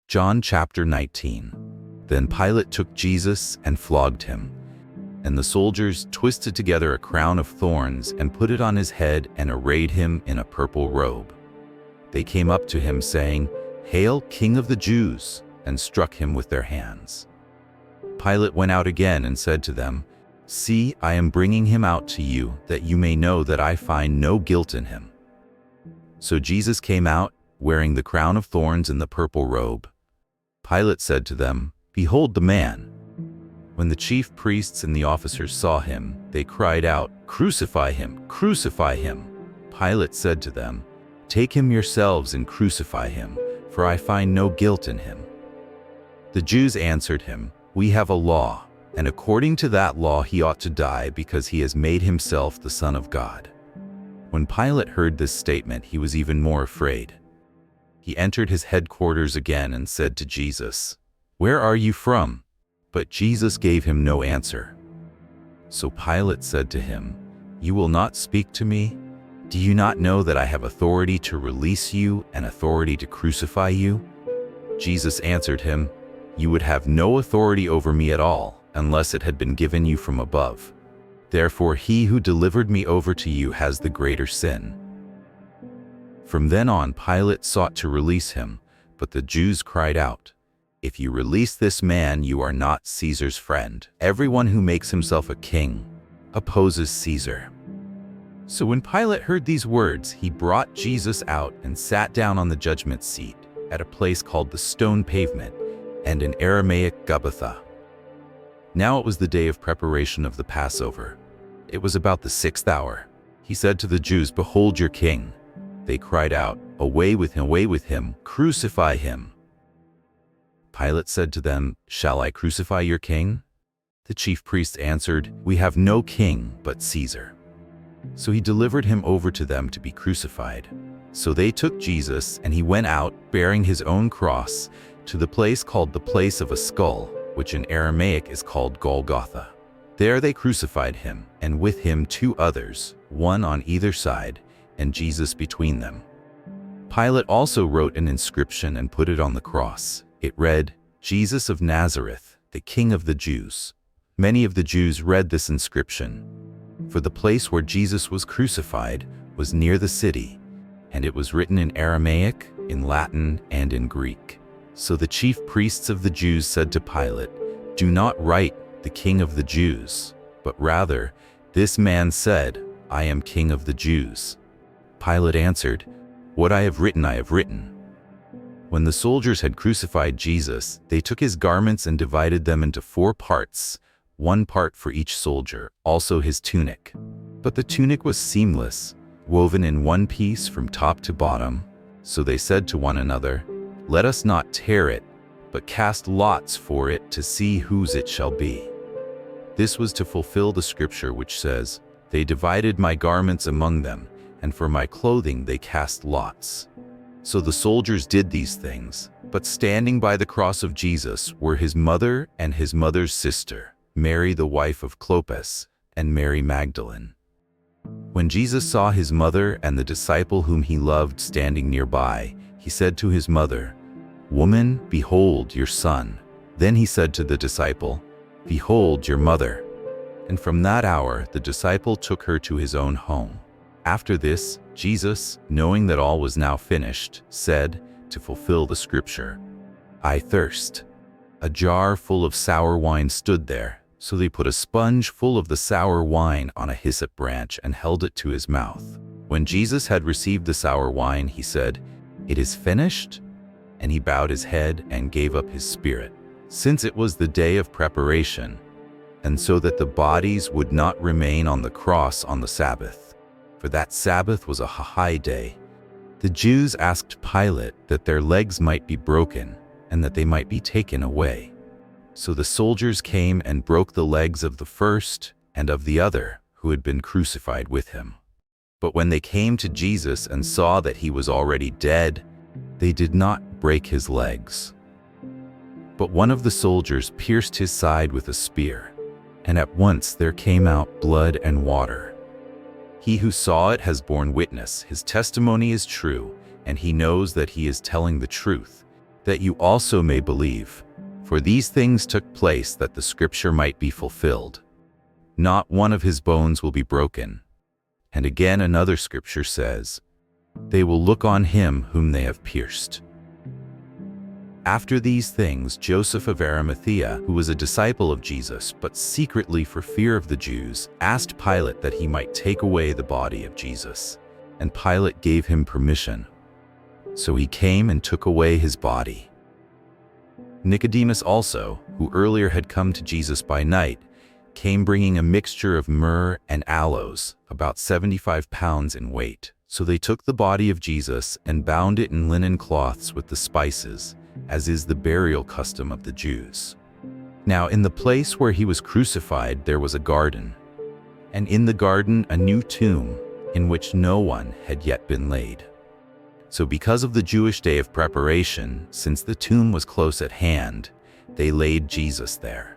John chapter 19. Then Pilate took Jesus and flogged him. And the soldiers twisted together a crown of thorns and put it on his head and arrayed him in a purple robe. They came up to him saying, "Hail, King of the Jews!" and struck him with their hands. Pilate went out again and said to them, "See, I am bringing him out to you, that you may know that I find no guilt in him." So Jesus came out, wearing the crown of thorns and the purple robe. Pilate said to them, "Behold the man." When the chief priests and the officers saw him, they cried out, "Crucify him! Crucify him!" Pilate said to them, "Take him yourselves and crucify him, for I find no guilt in him." The Jews answered him, "We have a law, and according to that law he ought to die because he has made himself the Son of God." When Pilate heard this statement, he was even more afraid. He entered his headquarters again and said to Jesus, "Where are you from?" But Jesus gave him no answer. So Pilate said to him, "You will not speak to me? Do you not know that I have authority to release you and authority to crucify you?" Jesus answered him, "You would have no authority over me at all, unless it had been given you from above. Therefore he who delivered me over to you has the greater sin." From then on Pilate sought to release him, but the Jews cried out, "If you release this man, you are not Caesar's friend. Everyone who makes himself a king opposes Caesar." So when Pilate heard these words, he brought Jesus out and sat down on the judgment seat at a place called the Stone Pavement, and in Aramaic Gabbatha. Now it was the day of preparation of the Passover. It was about the 6th hour. He said to the Jews, "Behold your king." They cried out, away with him, crucify him." Pilate said to them, "Shall I crucify your king?" The chief priests answered, "We have no king but Caesar." So he delivered him over to them to be crucified. So they took Jesus, and he went out, bearing his own cross, to the place called the Place of a Skull, which in Aramaic is called Golgotha. There they crucified him, and with him 2 others, one on either side, and Jesus between them. Pilate also wrote an inscription and put it on the cross. It read, "Jesus of Nazareth, the King of the Jews." Many of the Jews read this inscription, for the place where Jesus was crucified was near the city, and it was written in Aramaic, in Latin, and in Greek. So the chief priests of the Jews said to Pilate, "Do not write, 'The King of the Jews,' but rather, 'This man said, I am King of the Jews.'" Pilate answered, "What I have written, I have written." When the soldiers had crucified Jesus, they took his garments and divided them into 4 parts, 1 part for each soldier, also his tunic. But the tunic was seamless, woven in one piece from top to bottom. So they said to one another, "Let us not tear it, but cast lots for it to see whose it shall be." This was to fulfill the scripture which says, "They divided my garments among them, and for my clothing they cast lots." So the soldiers did these things, but standing by the cross of Jesus were his mother and his mother's sister, Mary the wife of Clopas, and Mary Magdalene. When Jesus saw his mother and the disciple whom he loved standing nearby, he said to his mother, "Woman, behold your son." Then he said to the disciple, "Behold your mother." And from that hour the disciple took her to his own home. After this, Jesus, knowing that all was now finished, said, to fulfill the scripture, "I thirst." A jar full of sour wine stood there, so they put a sponge full of the sour wine on a hyssop branch and held it to his mouth. When Jesus had received the sour wine, he said, "It is finished?" And he bowed his head and gave up his spirit. Since it was the day of preparation, and so that the bodies would not remain on the cross on the Sabbath, for that Sabbath was a high day, the Jews asked Pilate that their legs might be broken and that they might be taken away. So the soldiers came and broke the legs of the first and of the other who had been crucified with him. But when they came to Jesus and saw that he was already dead, they did not break his legs. But one of the soldiers pierced his side with a spear, and at once there came out blood and water. He who saw it has borne witness, his testimony is true, and he knows that he is telling the truth. that you also may believe. For these things took place that the scripture might be fulfilled. Not one of his bones will be broken. And again another scripture says, they will look on him whom they have pierced. After these things, Joseph of Arimathea, who was a disciple of Jesus, but secretly for fear of the Jews, asked Pilate that he might take away the body of Jesus. And Pilate gave him permission. So he came and took away his body. Nicodemus also, who earlier had come to Jesus by night, came bringing a mixture of myrrh and aloes, about 75 pounds in weight. So they took the body of Jesus and bound it in linen cloths with the spices, as is the burial custom of the Jews. Now in the place where he was crucified there was a garden, and in the garden a new tomb, in which no one had yet been laid. So because of the Jewish day of preparation, since the tomb was close at hand, they laid Jesus there.